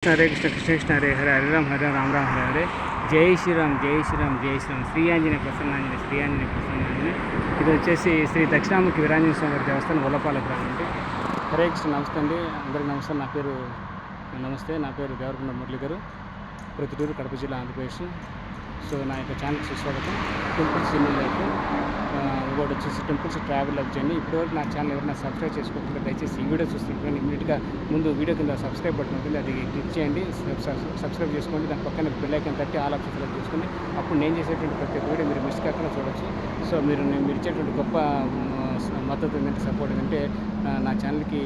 హరే కృష్ణ కృష్ణ కృష్ణ హరే హరే హరే రామ్ రామ్ హరే హరే. జై శ్రీరామ్ జై శ్రీరామ్ జై శ్రీరామ్. శ్రీ ఆంజనేయ ప్రసన్నాంజనేయ శ్రీ ఆంజనేయ ప్రసన్నాంజనేయ. ఇది వచ్చేసి శ్రీ దక్షిణాముఖి వీరాంజనేయ స్వామి వారి దేవస్థానం ఉలపాల గ్రామం అండి. హరే కృష్ణ. నమస్తే అండి అందరికీ నమస్తే. నా పేరు దేవరకొండ మురళి గారు, ప్రొద్దుటూరు, కడప జిల్లా, ఆంధ్రప్రదేశ్. సో నా యొక్క ఛానల్కి సుస్వాగతం. టెంపుల్స్ సినిమా లైఫ్, ఇంకోటి వచ్చేసి టెంపుల్స్ ట్రావెల్ లైఫ్ జర్నీ. ఇప్పటివరకు నా ఛానల్ ఎవరైనా సబ్స్క్రైబ్ చేసుకోకుండా దయచేసి ఈ వీడియో చూస్తుంటే ఇమీడియట్గా ముందు వీడియో కింద సబ్స్క్రైబ్ బటన్ ఉంటుంది, అది క్లిక్ చేయండి, సబ్స్క్రైబ్ చేసుకోండి. దాని పక్కన బెల్ ఐకాన్ తట్టి ఆల్ ఆప్షన్ సెలెక్ట్ చేసుకోండి. అప్పుడు నేను చేసేటువంటి ప్రతి ఒక్క వీడియో మీరు మిస్ కాకుండా చూడవచ్చు. సో మీరు ఇచ్చేటువంటి గొప్ప మద్దతు ఏంటంటే, సపోర్ట్ ఏంటంటే, నా ఛానల్కి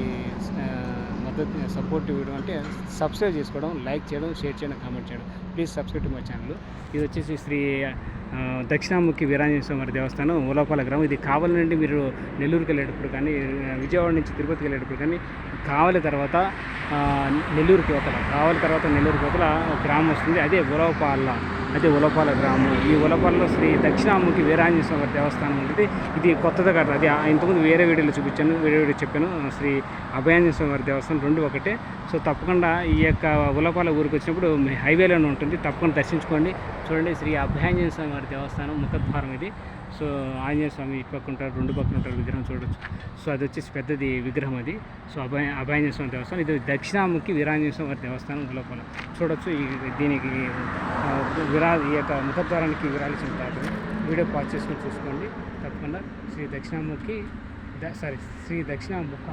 మద్దతు సపోర్ట్ ఇవ్వడం అంటే సబ్స్క్రైబ్ చేసుకోవడం, లైక్ చేయడం, షేర్ చేయడం, కామెంట్ చేయడం. Please subscribe to my channel. ఇది వచ్చేసి శ్రీ దక్షిణాముఖి వీరాంజనేయ స్వామి వారి దేవస్థానం ఉలపాల గ్రామం. ఇది కావలి నుండి మీరు నెల్లూరుకి వెళ్ళేటప్పుడు కానీ, విజయవాడ నుంచి తిరుపతికి వెళ్ళేటప్పుడు కానీ, కావలి తర్వాత నెల్లూరుకి అవతల గ్రామం వస్తుంది. అదే ఉలపాల గ్రామం. ఈ ఉలపాలలో శ్రీ దక్షిణాముఖి వీరాంజనేయ స్వామి వారి దేవస్థానం ఉంటుంది. ఇది కొత్తగా కాదు, అది ఇంతకుముందు వేరే వీడియోలో చెప్పాను. శ్రీ అభయాంజనేయ స్వామి వారి దేవస్థానం రెండు ఒకటే. సో తప్పకుండా ఈ యొక్క ఉలపాల ఊరికి వచ్చినప్పుడు హైవేలోనే ఉంటుంది, తప్పకుండా దర్శించుకోండి. చూడండి, శ్రీ అభయాంజనేయ స్వామి వారి దేవస్థానం ముఖద్వారం ఇది. సో ఆంజనేయ స్వామి ఇటు పక్క ఉంటారు, రెండు పక్కన ఉంటారు, విగ్రహం చూడవచ్చు. సో అది వచ్చేసి పెద్దది విగ్రహం అది. సో అభయాంజనేయ స్వామి దేవస్థానం. ఇది దక్షిణాముఖి వీరాంజనేయ స్వామి వారి దేవస్థానం ఉలపాల చూడవచ్చు. దీనికి ఈ యొక్క ముఖద్వారానికి విరాళి చెందుతారు. వీడియో పాజ్ చేసుకొని చూసుకోండి తప్పకుండా. శ్రీ దక్షిణాముఖ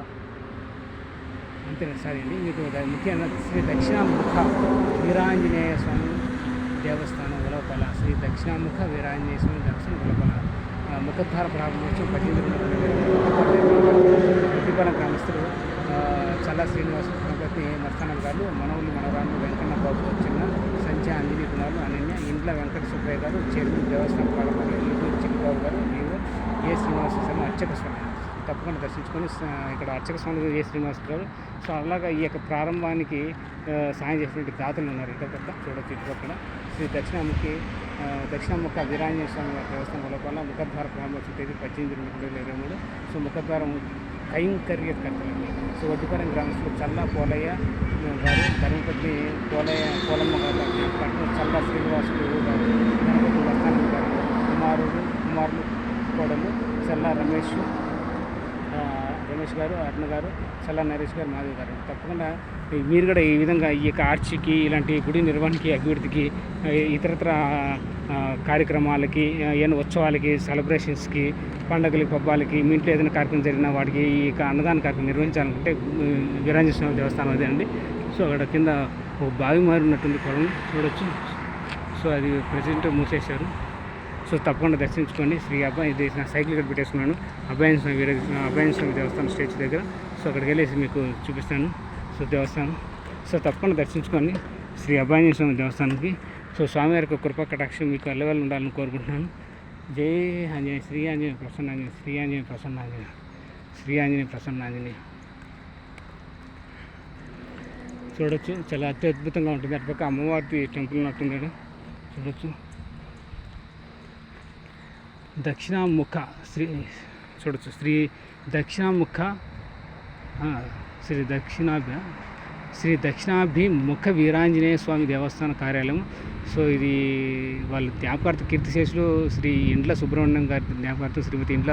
అంతేనా సారీ అండి, మీకు ముఖ్యంగా శ్రీ దక్షిణాముఖ వీరాంజనేయ స్వామి దేవస్థానం ఉలపాల. శ్రీ దక్షిణాముఖ వీరాంజనేయ స్వామి దేవస్థానం ఉలపాల. ముఖద్వార ప్రారంభోత్సవం 18 గ్రామస్తులు చల్లా శ్రీనివాసు, గణపతి మస్తానం గారు, మనవరాళ్ళు వెంకన్న బాబు, చిన్న సంధ్య అంజనీ కుమారులు, అనన్య, ఇండ్ల వెంకట సుబ్బయ్య గారు, చైర్మన్ దేవస్థానం పాలకులు, చిన్నబాబు గారు, ఈవో ఏ శ్రీనివాస శర్మ, అర్చక స్వామి. తప్పకుండా దర్శించుకొని ఇక్కడ అర్చక స్వామి ఏ శ్రీనివాస గారు. సో అలాగా ఈ యొక్క ప్రారంభానికి సాయం చేసినటువంటి దాతలు ఉన్నారు. ఇటుపక్క చూడవచ్చు, ఇటుపక్కన శ్రీ దక్షిణాముఖ వీరాంజనేయ స్వామి వారి దేవస్థానం ఉలపాల. ముఖద్వార ప్రారంభోత్సవం తేదీ 18/2/2023. సో ముఖద్వారం కైంకర్యకర్తలు. సో వడ్డిపాలెం గ్రామస్తులు చల్లా పోలయ్య గారు, ధర్మపతి పోలమ్మ గారు, పట్నం చల్లా శ్రీనివాసులు గారు, గణపతి మస్తానం గారు, కుమారులు కోడలు చల్లా రమేష్ గారు, అరుణ గారు, చల్లా నరేష్ గారు, మాధవ్ గారు. తప్పకుండా మీరు కూడా ఈ విధంగా ఈ యొక్క ఆర్చికి, ఇలాంటి గుడి నిర్వహణకి, అభివృద్ధికి, ఇతరత్ర కార్యక్రమాలకి, ఏమైనా ఉత్సవాలకి, సెలబ్రేషన్స్కి, పండుగలకి, పబ్బాలకి, మీ ఇంట్లో ఏదైనా కార్యక్రమం జరిగినా వాటికి ఈ అన్నదాన కార్యక్రమం నిర్వహించాలనుకుంటే వీరాంజనేయ స్వామి దేవస్థానం అదే అండి. సో అక్కడ కింద ఒక బావి మారి ఉన్నట్టుంది, కొలం చూడొచ్చు. సో అది ప్రెసిడెంట్ మూసేశారు. సో తప్పకుండా దర్శించుకోండి. ఇది నా సైకిల్ ఇక్కడ పెట్టేసుకున్నాను, అభయాంజనేయ స్వామి దేవస్థానం స్టేజ్ దగ్గర. సో అక్కడికి వెళ్ళేసి మీకు చూపిస్తాను. సో దేవస్థానం తప్పకుండా దర్శించుకోండి శ్రీ అభయాంజనేయ స్వామి దేవస్థానానికి. సో స్వామివారి యొక్క కృపా కటాక్షం మీకు అల్లవెల్లి ఉండాలని కోరుకుంటున్నాను. జై ఆంజనేయ, శ్రీ ఆంజనేయ ప్రసన్నాంజనేయ, శ్రీ ఆంజనేయ ప్రసన్నాంజనేయ, శ్రీ ఆంజనేయ ప్రసన్నాంజనేయ. చూడొచ్చు, చాలా అత్యద్భుతంగా ఉంటుంది. అటుపక్క అమ్మవారి టెంపుల్ ఉన్నట్టుంది చూడొచ్చు. దక్షిణాముఖ చూడొచ్చు, శ్రీ దక్షిణాభిముఖ వీరాంజనేయ స్వామి దేవస్థాన కార్యాలయం. సో ఇది వాళ్ళు జ్ఞాపకార్థ కీర్తిశేషులు శ్రీ ఇండ్ల సుబ్రహ్మణ్యం గారి జ్ఞాపకార్థం, శ్రీమతి ఇండ్ల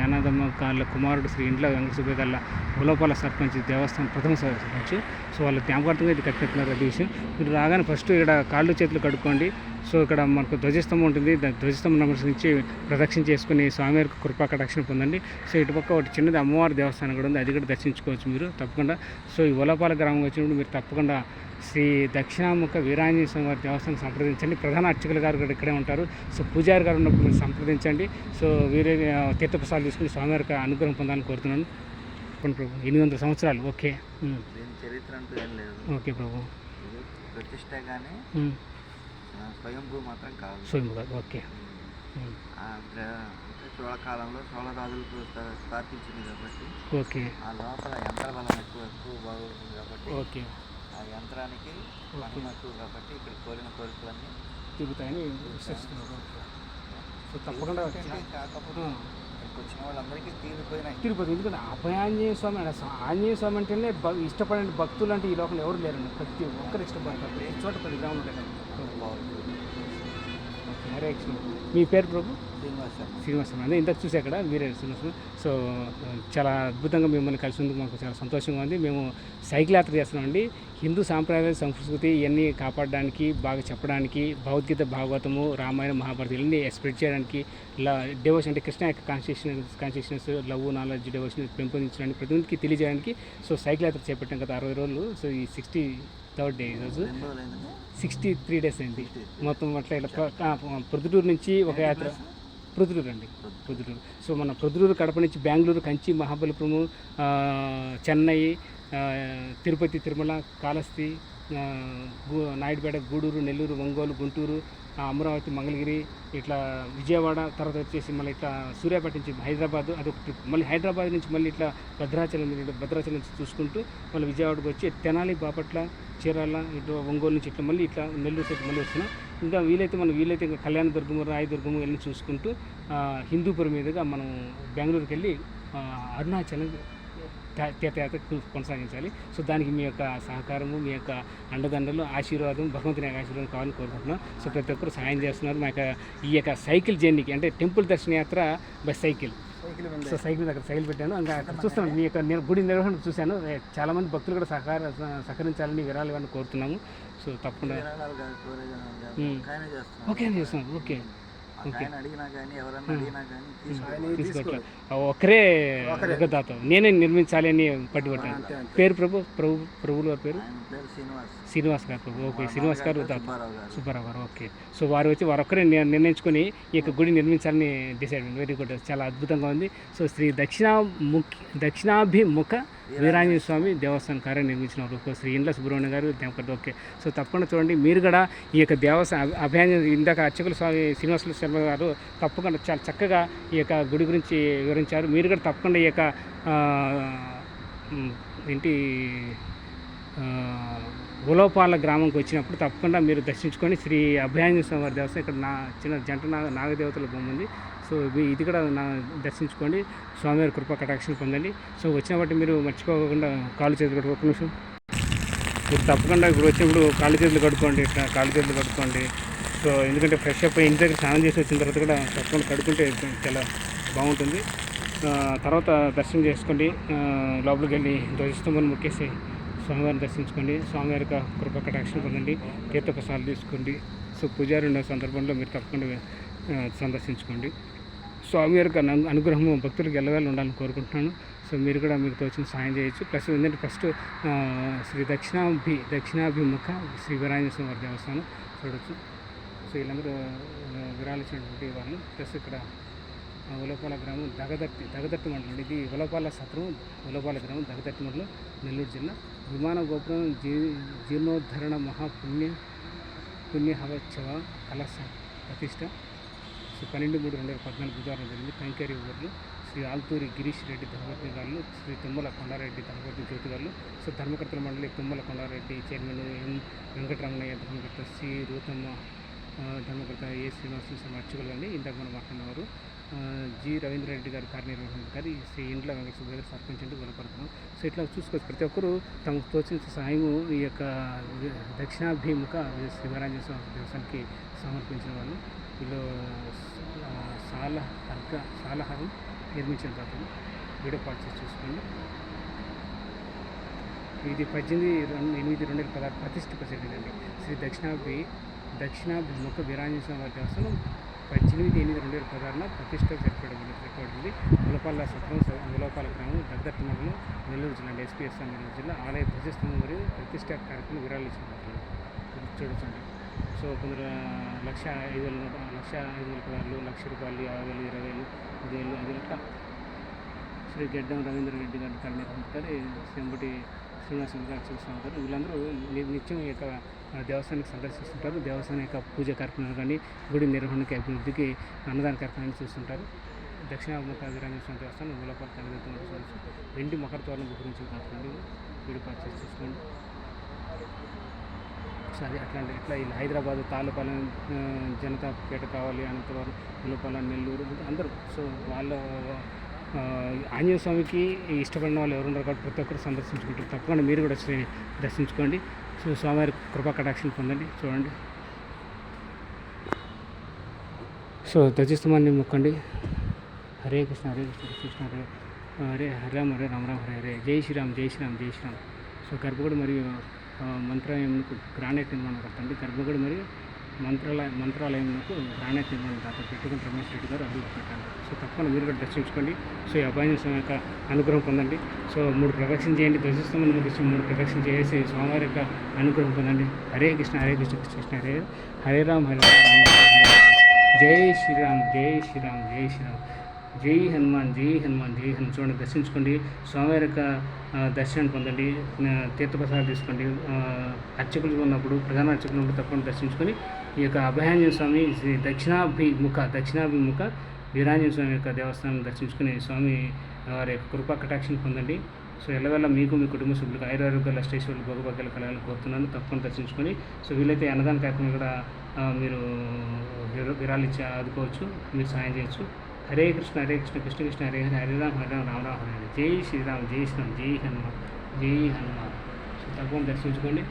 యానాదమ్మ గారి కుమారుడు శ్రీ ఇండ్ల వెంకట సుబ్బయ్య గారి ఉలపాల సర్పంచ్, దేవస్థానం ప్రథమ సర్పంచ్. సో వాళ్ళ జ్ఞాపకార్థంగా ఇది కట్టినట్టున్నారు. అది విషయం. మీరు రాగానే ఫస్ట్ ఇక్కడ కాళ్ళు చేతులు కడుక్కోండి. సో ఇక్కడ మనకు ధ్వజస్తంభం ఉంటుంది, ధ్వజస్తంభం నమస్కరించి ప్రదక్షిణ చేసుకుని స్వామివారికి కృపా కటాక్షణ పొందండి. సో ఇటుపక్క ఒకటి చిన్నది అమ్మవారి దేవస్థానం కూడా ఉంది, అది కూడా దర్శించుకోవచ్చు మీరు తప్పకుండా. సో ఈ ఉలపాల గ్రామం వచ్చినప్పుడు మీరు తప్పకుండా శ్రీ దక్షిణాముఖ వీరాంజనేయ స్వామి వారి దేవస్థానం సంప్రదించండి. ప్రధాన అర్చకులు గారు కూడా ఇక్కడే ఉంటారు. సో పూజారి గారు ఉన్నప్పుడు మీరు సంప్రదించండి. సో వీరే తీర్థప్రసాదాలు తీసుకుని స్వామివారికి అనుగ్రహం పొందాలని కోరుతున్నాను. ప్రభు 800 సంవత్సరాలు. ఓకే చరిత్ర అంటూ ఏం లేదు. ఓకే ప్రభు. ప్రతిష్ట కానీ స్వయంభూ మాత్రం కాదు. స్వయంభూ కాదు. ఓకే. చోళకాలంలో చోళరాజులకు స్థాపించింది కాబట్టి ఓకే. ఆ లోపల యంత్ర బలం ఎక్కువ బాగుంది కాబట్టి ఓకే. ఆ యంత్రానికి బలం ఎక్కువ కాబట్టి ఇక్కడ కోరిన కోరికలన్నీ తిరుగుతాయని విశ్వసిస్తున్నారు. సో తప్పకుండా కాకపోతే వచ్చిన వాళ్ళందరికీ తీరిపోయినాయి. తిరుపతి ఎందుకంటే అభయాంజనేయ స్వామి ఆంజనేయ స్వామి అంటేనే ఇష్టపడే భక్తులు అంటే ఈ లోకంలో ఎవరు లేరండి. ప్రతి ఒక్కరు ఇష్టపడతారు. ప్రతి చోట ప్రతి గ్రామంలో ఉంటారు. హరే కృష్ణ. మీ పేరు ప్రభు? శ్రీనివాసం అదే ఇంతకు చూసి అక్కడ మీరే శ్రీనివాసం. సో చాలా అద్భుతంగా మిమ్మల్ని కలిసినందుకు మాకు చాలా సంతోషంగా ఉంది. మేము సైకిల్ యాత్ర చేస్తున్నామండి. హిందూ సాంప్రదాయ సంస్కృతి ఇవన్నీ కాపాడడానికి, బాగా చెప్పడానికి, భగవద్గీత, భాగవతము, రామాయణ, మహాభారతం ఇవన్నీ స్ప్రెడ్ చేయడానికి, డివోషన్ అంటే కృష్ణ యొక్క కాన్షియస్నెస్, లవ్, నాలెడ్జ్, డివోషన్ పెంపొందించడానికి, ప్రతి ఒక్కరికి తెలియజేయడానికి సో సైకిల్ యాత్ర చేపట్టాం గత 60 రోజులు. సో ఈ 63rd డే ఈరోజు. 63 days అయింది మొత్తం. అట్లా ఇలా ప్రొద్దుటూరు నుంచి ఒక యాత్ర. ప్రొద్దుటూరు అండి, ప్రొద్దుటూరు. సో మన ప్రొద్దుటూరు, కడప నుంచి బెంగళూరు, కంచి, మహాబలిపురము, చెన్నై, తిరుపతి, తిరుమల, కాళహస్తి, నాయుడుపేట, గూడూరు, నెల్లూరు, ఒంగోలు, గుంటూరు, అమరావతి, మంగళగిరి, ఇట్లా విజయవాడ, తర్వాత వచ్చేసి మళ్ళీ ఇట్లా సూర్యాపేట నుంచి హైదరాబాద్ అదొక ట్రిప్. మళ్ళీ హైదరాబాద్ నుంచి మళ్ళీ ఇట్లా భద్రాచలం నుంచి చూసుకుంటూ మళ్ళీ విజయవాడకు వచ్చి తెనాలి, బాపట్ల, చీరాల, ఇటు ఒంగోలు నుంచి ఇట్లా మళ్ళీ ఇట్లా నెల్లూరు సైడ్ మళ్ళీ వస్తున్నాం. ఇంకా వీలైతే ఇంకా కళ్యాణదుర్గము, రాయదుర్గము వెళ్ళి చూసుకుంటూ హిందూపురం మీదుగా మనం బెంగళూరుకి వెళ్ళి అరుణాచలం తీర్థయాత్ర కొనసాగించాలి. సో దానికి మీ యొక్క సహకారము, మీ యొక్క అండదండలు, ఆశీర్వాదం, భగవంతుని యొక్క ఆశీర్వాదం కావాలని కోరుకుంటున్నాం. సో ప్రతి ఒక్కరు సహాయం చేస్తున్నారు. మా యొక్క ఈ యొక్క సైకిల్ జర్నీకి అంటే టెంపుల్ దర్శన యాత్ర బై సైకిల్. సో సైకిల్ మీద అక్కడ సైకిల్ పెట్టాను. ఇంకా అక్కడ చూస్తాను మీ యొక్క గుడి నిర్వహణ చూశాను. చాలామంది భక్తులు కూడా సహకరించాలని విరాళాలు ఇవ్వాలని కోరుతున్నాము. సో తప్పకుండా ఓకే అని చేస్తాను. ఓకే తీసుకోవట్లేదు. ఒక్కరే దాత నేనే నిర్మించాలి అని పట్టుబట్టాను. పేరు ప్రభువుల వారి పేరు శ్రీనివాస్ గారు ప్రభు. ఓకే, శ్రీనివాస్ గారు దాత సుబ్బారావు గారు. ఓకే, సో వారు ఒక్కరే నిర్ణయించుకొని ఈ యొక్క గుడి నిర్మించాలని డిసైడ్ అయింది. వెరీ గుడ్, చాలా అద్భుతంగా ఉంది. సో శ్రీ దక్షిణాభిముఖ వీరాంజనేయ స్వామి దేవస్థానం కార్యం నిర్మించిన వారు శ్రీ ఇండ్ల సుబ్రహ్మణ్యం గారు దంపతులు. ఓకే, సో తప్పకుండా చూడండి. మీరు కూడా ఈ యొక్క దేవస్థానం అభయాంజనేయ ఇందాక అర్చకుల స్వామి శ్రీనివాసుల శర్మ గారు తప్పకుండా చాలా చక్కగా ఈ యొక్క గుడి గురించి వివరించారు. మీరు కూడా తప్పకుండా ఈ యొక్క ఉలవపాల గ్రామంకి వచ్చినప్పుడు తప్పకుండా మీరు దర్శించుకొని శ్రీ అభయాంజనేయ స్వామి వారి దేవస్థానం ఇక్కడ చిన్న జంట నాగదేవతల బొమ్మ ఉంది. సో ఇది కూడా దర్శించుకోండి. స్వామివారి కృపా కటాక్షలు పొందండి. సో వచ్చిన బట్టి మీరు మర్చిపోకుండా కాళ్ళు చేతులు కట్టుకో. ఒక్క నిమిషం. మీరు తప్పకుండా ఇప్పుడు వచ్చినప్పుడు కాళ్ళు చేతులు కట్టుకోండి. ఇట్లా కాళ్ళు చేతులు కట్టుకోండి. సో ఎందుకంటే ఫ్రెష్ అప్ ఇంటి దగ్గర స్నానం చేసి వచ్చిన తర్వాత కూడా తప్పకుండా కడుక్కుంటే చాలా బాగుంటుంది. తర్వాత దర్శనం చేసుకోండి. లోపలికి వెళ్ళి ధ్వజస్తంభాన్ని మొక్కేసి స్వామివారిని దర్శించుకోండి. స్వామివారి యొక్క కృపా కటాక్షలు పొందండి. తీర్థప్రసాదాలు తీసుకోండి. సో పూజారి ఉన్న సందర్భంలో మీరు తప్పకుండా సందర్శించుకోండి. స్వామివారి యొక్క అనుగ్రహము భక్తులకు ఎల్లవేళ ఉండాలని కోరుకుంటున్నాను. సో మీరు కూడా మీకు తోచిన సాయం చేయొచ్చు. ప్లస్ ఏంటంటే ఫస్ట్ శ్రీ దక్షిణాభిముఖ శ్రీ వీరాంజనేయ స్వామి వారి దేవస్థానం చూడవచ్చు. సో వీళ్ళందరూ విరాళించినటువంటి వాళ్ళు. ప్లస్ ఇక్కడ ఉలవపాల గ్రామం దగదర్తి మండలం. ఇది ఉలవపాల సత్రం, ఉలవపాల గ్రామం, దగదర్తి మండలం, నెల్లూరు జిల్లా. విమాన గోపురం జీర్ణోద్ధరణ పుణ్యహవోత్సవ కలశ ప్రతిష్ట. సో 12/3/2014 బుధవారం జరిగింది. కైంకర్య ఊర్లు శ్రీ ఆల్తూరి గిరీష్ రెడ్డి ధర్మపతి గారు, శ్రీ తుమ్మల కొండారెడ్డి ధర్మపతి జ్యోతి గారు. సో ధర్మకర్తల మండలి తుమ్మల కొండారెడ్డి చైర్మన్, ఎం వెంకటరమణయ్య ధర్మకర్త, శ్రీ రూతమ్మ ధర్మకర్త, ఏ శ్రీనివాస అర్చకులు అండి ఇందాక మనం మాట్లాడినవారు. జి రవీంద్ర రెడ్డి గారు కార్యనిర్వహణాధికారి, శ్రీ ఇండ్ల వెంకట సుబ్బయ్య గారు సర్పంచ్ అంటూ కొనపడుతున్నాం. సో ఇట్లా చూసుకోవచ్చు. ప్రతి ఒక్కరూ తమకు తోచిన సహాయము ఈ యొక్క దక్షిణాభిముఖ శ్రీ వీరాంజనేయ స్వామి దేవస్థానానికి సమర్పించిన వాళ్ళు. వీళ్ళు సాలహారం నిర్మించిన తర్వాత వీడియో కాల్ చేసి చూసుకోండి. ఇది 18/8/2016 ప్రతిష్ఠిత జరిగిందండి. శ్రీ దక్షిణాభిముఖ వీరాంజనేయ స్వామి దేవస్థానం 18/8/2016 ప్రతిష్ట జరపబడింది. ఉలవపాల సత్రం, ఉలవపాల గ్రామం, దగదర్తి మండలం, నెల్లూరు జిల్లా. ఎస్పీఎస్ నెల్లూరు జిల్లా. ఆలయ ధ్వజస్తంభం మరియు ప్రతిష్ట కార్యక్రమం విరాళించినట్లు చూడొచ్చండి. సో కొందరు 1,05,000 నోటు, 1,05,000 పదాలు, ₹1,00,000, 50,000, 20,000, 10,000, 5,000 అట్లా. శ్రీ గడ్డం రవీంద్ర రెడ్డి గారి కార్యనిర్వహణాధికారి, శ్రీంబటి శ్రీనివాస గారు చూస్తున్నారు. వీళ్ళందరూ నిత్యం ఈ యొక్క దేవస్థానానికి సందర్శిస్తుంటారు. దేవస్థానం యొక్క పూజ కార్యక్రమాలు కానీ, గుడి నిర్వహణకి, అభివృద్ధికి, అన్నదాన కార్యక్రమాన్ని చూస్తుంటారు. దక్షిణాభిముఖ వీరాంజనేయ స్వామి దేవస్థానం ఉలవపాల తల్లిదండ్రులు చూడవచ్చు. వెండి మకర తోరణం గురించి కాకుండా వీడియో కాల్ చేసి చూసుకోండి. సో అది అట్లాంటి ఇట్లా ఇలా హైదరాబాద్ తాళ్ళపాలెం జనతా పేట కావాలి అనంతపురం ఉల్లపాలెం నెల్లూరు అందరూ సో వాళ్ళ ఆంజనేయ స్వామికి ఇష్టపడిన వాళ్ళు ఎవరు ఉన్నారు కాబట్టి ప్రతి ఒక్కరు సందర్శించుకుంటారు. తప్పకుండా మీరు కూడా దర్శించుకోండి. సో స్వామివారి కృపా కటాక్షం పొందండి. చూడండి, సో ధ్వజస్తంభాన్ని మొక్కండి. హరే కృష్ణ హరే కృష్ణ కృష్ణ హరే హరే హరే రామ హరే రామ రామ హరే హరే. జై శ్రీరామ్ జై శ్రీరామ్ జై శ్రీరామ్. సో గర్భగుడి మరియు మంత్రాలయంకు గ్రానైట్ నిర్మాణం కట్టండి. గర్భగుడి మరియు మంత్రాలయంకు గ్రానైట్ నిర్మాణం దాకా పెట్టుకుని రమేష్ రెడ్డి గారు అభివృద్ధి పెట్టండి. సో తప్పకుండా మీరు కూడా దర్శించుకోండి. సో ఈ అభయాంజనేయ స్వామి యొక్క అనుగ్రహం పొందండి. సో 3 ప్రదక్షిణ చేయండి. ధ్వజస్తంభాన్ని ముగిసి 3 ప్రదక్షిణ చేసి స్వామివారి యొక్క అనుగ్రహం పొందండి. హరే కృష్ణ హరే కృష్ణ కృష్ణ హరే హరే రామ హరే రామ హరే. జై శ్రీరామ్ జై శ్రీరామ్ జై శ్రీరామ్. జై హనుమాన్ జై హనుమాన్ జై హనుమాన్. చూడండి, దర్శించుకోండి. స్వామివారి యొక్క దర్శనాన్ని పొందండి. తీర్థప్రసాదాలు తీసుకోండి. అర్చకులు ఉన్నప్పుడు, ప్రధాన అర్చకులు ఉన్నప్పుడు తప్పకుండా దర్శించుకొని ఈ యొక్క అభయాంజనేయ స్వామి శ్రీ దక్షిణాభిముఖ వీరాంజనేయ స్వామి యొక్క దేవస్థానం దర్శించుకుని స్వామి వారి యొక్క కృపా కటాక్షం పొందండి. సో ఎల్లవెల్ల మీకు మీ కుటుంబ సభ్యులకు ఆయురారోగ్యాలు అష్టైశ్వర్యాలు భోగభాగ్యాలు కలగాలని కోరుతున్నాను. తప్పకుండా దర్శించుకొని సో వీలైతే అన్నదాన కార్యక్రమం కూడా మీరు విరాళించి ఆదుకోవచ్చు, మీరు సాయం చేయొచ్చు. హరే కృష్ణ కృష్ణ కృష్ణ హరే హరే హరే రామ హరే రామ రామ హరే హరే. జై శ్రీరామ్ జై శ్రీరామ్ జై హనుమాన్ జై హనుమాన్. సో తప్పకుండా దర్శించుకోండి.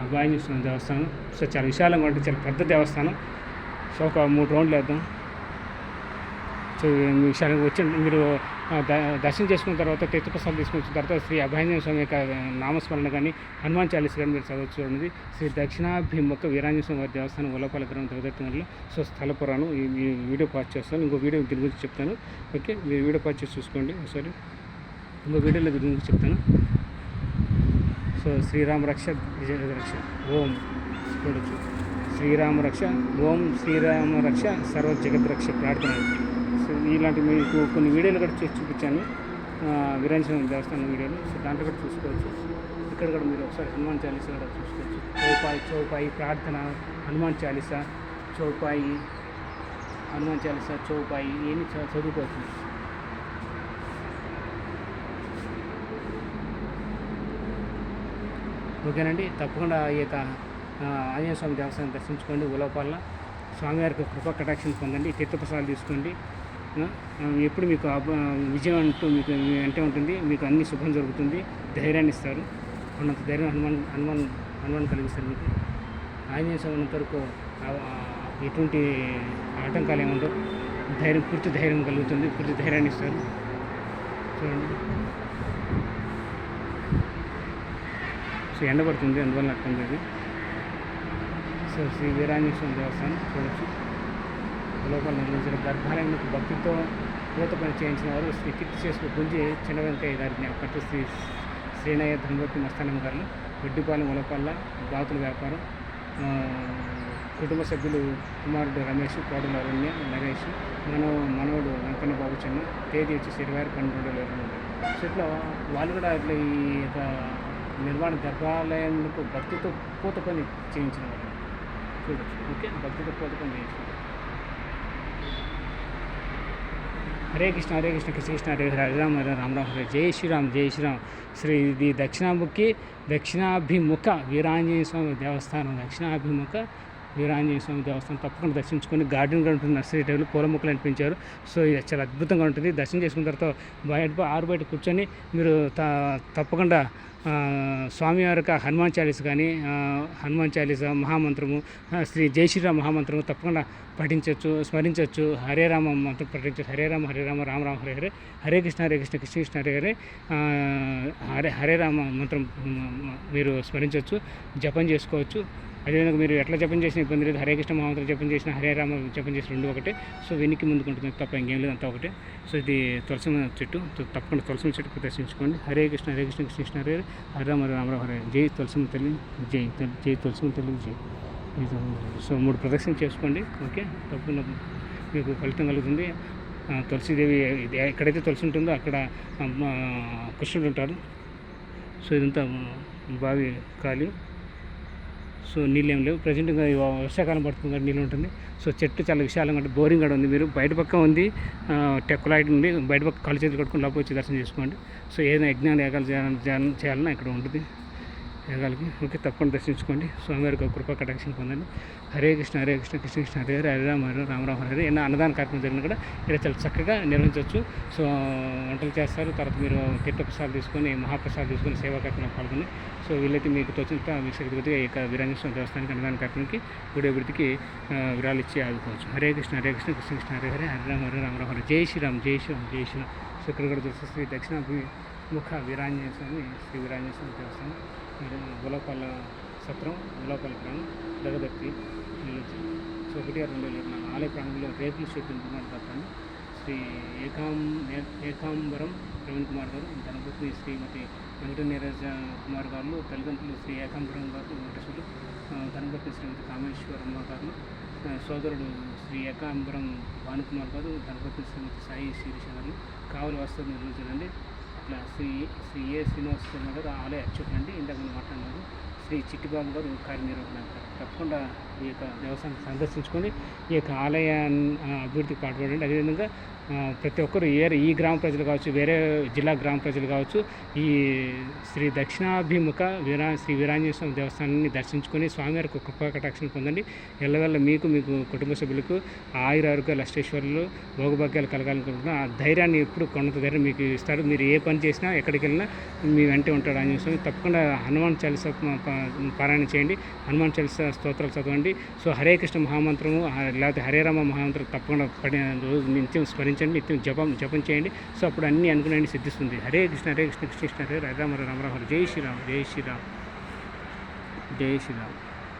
అభయాంజనేయ స్వామి దేవస్థానం సో చాలా విశాలంగా ఉంటుంది, చాలా పెద్ద దేవస్థానం. సో ఒక 3 రౌండ్లు వేద్దాం. సో విశాలంగా వచ్చి మీరు దర్శనం చేసుకున్న తర్వాత తీర్థప్రసాదం తీసుకున్న తర్వాత శ్రీ అభయాంజనేయ స్వామి యొక్క నామస్మరణ కానీ హనుమాన్ చాలీసా కానీ మీరు చదవచ్చు. చూడండి, శ్రీ దక్షిణాభిముఖ వీరాంజనేయ స్వామి వారి దేవస్థానం ఉల్లపాల గ్రామం తొగదర్తిలో. సో స్థల పురాణం ఈ వీడియో పాస్ చేస్తాను. ఇంకో వీడియో దీని గురించి చెప్తాను. ఓకే, మీరు వీడియో పాస్ చేసి చూసుకోండి. ఒకసారి ఇంకో వీడియోలో దీని గురించి చెప్తాను. సో శ్రీరామ రక్ష విజయ రక్ష ఓం చూడొచ్చు. శ్రీరామ రక్ష ఓం శ్రీరామ రక్ష సర్వ జగత్ రక్ష ప్రార్థన. సో ఇలాంటి మీకు కొన్ని వీడియోలు కూడా చేసి చూపించాను, వీరాంజనేయ దేవస్థానం వీడియోలు. సో దాంట్లో కూడా చూసుకోవచ్చు. ఇక్కడ కూడా మీరు ఒకసారి హనుమాన్ చాలీసా కూడా చూసుకోవచ్చు. చౌపాయి ప్రార్థన, హనుమాన్ చాలీసా, చౌపాయి ఇవన్నీ చదువుకోవచ్చు. ఓకేనండి, తప్పకుండా ఈ యొక్క ఆంజనేయ స్వామి దేవస్థానం దర్శించుకోండి. ఉల్లపాల స్వామివారికి కృపా కటాక్షం పొందండి. తీర్థప్రసాదాలు తీసుకోండి. ఎప్పుడు మీకు విజయం అంటూ మీకు అంటే ఉంటుంది. మీకు అన్ని శుభం జరుగుతుంది, ధైర్యాన్ని ఇస్తారు. ఉన్నంత ధైర్యం హనుమాన్ కలిగిస్తారు మీకు. ఆంజనేయ స్వామి ఉన్నంత వరకు ఎటువంటి ఆటంకాలు ఏముండవు. పూర్తి ధైర్యం కలుగుతుంది, పూర్తి ధైర్యాన్ని ఇస్తారు. చూడండి, సో ఎండ పడుతుంది, అందువల్ల అట్టుంది. సో శ్రీ వీరాంజనేయ స్వామి దేవస్థానం చూడవచ్చు. లోపల నిర్మించిన గర్భాలయంకు భక్తితో పూత పని చేయించిన వారు శ్రీ కీర్తి చేసుకు గుంజి చిన్న వెంకయ్య గారి జ్ఞాపకం, శ్రీ శ్రీనయ్య ధర్మవతి మస్తానం గారు, రెడ్డిపాలెం ఉలపల్ల బాతుల వ్యాపారం. కుటుంబ సభ్యులు కుమారుడు రమేష్, కోడలు అరణ్య, నరేష్, మనవడు వెంకన్న బాబు చిన్న. తేదీ వచ్చి 26/12/2022. సో ఇట్లా వాళ్ళు కూడా ఇట్లా ఈ యొక్క నిర్మాణ గర్భాలయంకు భక్తితో పూత పని చేయించిన వాళ్ళు చూడవచ్చు. ఓకే, భక్తితో పూత పని చేయించిన. హరే కృష్ణ కృష్ణ కృష్ణ హరే హరే హరే రామ హరే రామ రామ హరే. జై శ్రీరామ్ జై శ్రీరామ్. శ్రీ ఇది దక్షిణాభిముఖ వీరాంజనేయ స్వామి దేవస్థానం. వీరాంజనేయ స్వామి దేవస్థానం తప్పకుండా దర్శించుకొని. గార్డెన్ కూడా ఉంటుంది, నర్సరీ టైంలో పూల మొక్కలు అనిపించారు. సో ఇది చాలా అద్భుతంగా ఉంటుంది. దర్శనం చేసుకున్న తర్వాత బయట కూర్చొని మీరు తప్పకుండా స్వామివారి యొక్క హనుమాన్ చాలీసా కానీ హనుమాన్ చాలీసా మహామంత్రము, శ్రీ జై శ్రీరామ్ మహామంత్రము తప్పకుండా పఠించవచ్చు, స్మరించవచ్చు. హరే రామ మంత్రం పఠించవచ్చు. హరే రామ రామ రామ హరే హరే. హరే కృష్ణ కృష్ణ కృష్ణ హరే హరే. హరే రామ మంత్రం మీరు స్మరించవచ్చు, జపం చేసుకోవచ్చు. అదేవిధంగా మీరు ఎట్లా జపం చేసిన ఇబ్బంది లేదు. హరే కృష్ణ మహామంత్రం జపం చేసిన, హరే రామ జపం చేసిన 2 ఒకటే. సో వెనక్కి ముందుకు ఉంటుంది తప్ప ఇంకేం లేదు, అంతా ఒకటే. సో ఇది తులసి చెట్టు, తప్పకుండా తులసి చెట్టు దర్శించుకోండి. హరే కృష్ణ కృష్ణ కృష్ణ హరే హరే రామ రామ హరే. జై తులసి తల్లి జై, జై తులసి తల్లి జై. సో 3 ప్రదక్షిణ చేసుకోండి. ఓకే, తప్పకుండా మీకు ఫలితం కలుగుతుంది. తులసిదేవి ఎక్కడైతే తులసి ఉంటుందో అక్కడ కృష్ణుడు ఉంటారు. సో ఇదంతా బావి ఖాళీ. సో నీళ్ళు ఏం లేవు ప్రజెంట్గా. వర్షాకాలం పడుతుంది కాబట్టి నీళ్ళు ఉంటుంది. సో చెట్టు చాలా విశాలంగా ఉంటుంది, బోరింగ్ కూడా ఉంది. మీరు బయట పక్క ఉంది, టెక్కులైట్ ఉంది, బయట పక్క కాళ్ళు చేతులు కట్టుకుని లోపల వచ్చి దర్శనం చేసుకోండి. సో ఏదైనా యజ్ఞాలు యాగాలు చేయాలన్నా ఇక్కడ ఉంటుంది. యోగాలకి ఓకే, తప్పకుండా దర్శించుకోండి. స్వామివారికి ఒక కృపా కటాక్షం పొందండి. హరే కృష్ణ హరే కృష్ణ కృష్ణ కృష్ణ హరే హరే, హరే రామ హరే రామ రామ హరే హరే. ఏమైనా అన్నదాన కార్యక్రమం జరిగిన కూడా ఇక్కడ చాలా చక్కగా నిర్వహించవచ్చు. సో వంటలు చేస్తారు, తర్వాత మీరు తీర్థప్రసాదాలు తీసుకొని మహాప్రసాదాలు తీసుకొని సేవా కార్యక్రమంలో పాల్గొని సో వీళ్ళైతే మీకు తోచినంత మీ శక్తిగతిగా ఈ యొక్క వీరాంజనేయ స్వామి దేవస్థానానికి అన్నదాన కార్యక్రమానికి గుడి అభివృద్ధికి విరాళాలు ఇచ్చి ఆదుకోవచ్చు. హరే కృష్ణ కృష్ణ కృష్ణ హరే హరే, హరే రామ హరే రామ రామ హరే. జై శ్రీరామ్ జై శ్రీరామ్ జై శ్రీరామ్. సో ఇక్కడ కూడా చూస్తే శ్రీ దక్షిణాభిముఖ వీరాంజనేయ స్వామి శ్రీ వీరాంజనేయ స్వామి దేవస్థానం, గులపాల సత్రం, గులపాల గ్రామం, దగదర్తి నిలిచి. సో 1-2 ఆలయ ప్రాంగణంలో రేకుల షెడ్ నిర్మాణ పత్రాన్ని శ్రీ ఏకాంబరం ప్రవీణ్ కుమార్ గారు, ధనపత్ని శ్రీమతి వెంకట నీరజ కుమార్ గారు, తల్లిదండ్రులు శ్రీ ఏకాంబరం గారు వెంకటేశ్వరులు, ధనపత్ని శ్రీమతి కామేశ్వరమ్మ గారు, సోదరుడు శ్రీ ఏకాంబరం భానుకుమార్ గారు, ధనపత్ని శ్రీమతి సాయి శిరీష గారు కావలి వాస్తవ నిర్వహించాలండి. అట్లా శ్రీ ఏ శ్రీనివాస శర్మ గారు ఆలయ అర్చకులు అండి. ఇందాక మాట్లాడినారు శ్రీ చిట్టిబాబు గారు కార్యనిర్వహణ. తప్పకుండా ఈ యొక్క దేవస్థానం సందర్శించుకొని ఈ యొక్క ఆలయ అభివృద్ధికి పాటుపడండి. అదేవిధంగా ప్రతి ఒక్కరు ఈ గ్రామ ప్రజలు కావచ్చు, వేరే జిల్లా గ్రామ ప్రజలు కావచ్చు, ఈ శ్రీ దక్షిణాభిముఖ శ్రీ వీరాంజనేయ స్వామి దేవస్థానాన్ని దర్శించుకొని స్వామివారికి కృపా కటాక్షం పొందండి. ఎల్లవల్ల మీకు కుటుంబ సభ్యులకు ఆయురారోగ్యాలు అష్టైశ్వర్యాలు భోగభాగ్యాలు కలగాలనుకుంటున్నా ఆ ధైర్యాన్ని ఎప్పుడు కొంత ధైర్యం మీకు ఇస్తారు. మీరు ఏ పని చేసినా ఎక్కడికి వెళ్ళినా మీ వెంటే ఉంటాడు ఆంజనేయ స్వామి. తప్పకుండా హనుమాన్ చాలీసా పారాయణ చేయండి, హనుమాన్ చాలీసా స్తోత్రాలు చదవండి. సో హరే కృష్ణ మహామంత్రము లేకపోతే హరే రామ మహామంత్రం తప్పకుండా రోజు నిత్యం స్మరించండి, నిత్యం జపం చేయండి. సో అప్పుడు అన్నీ అనుకునే సిద్ధిస్తుంది. హరే కృష్ణ కృష్ణ కృష్ణ హరే రామ రామ హరే. జై శ్రీరామ్ జై శ్రీరామ్ జై శ్రీరామ్.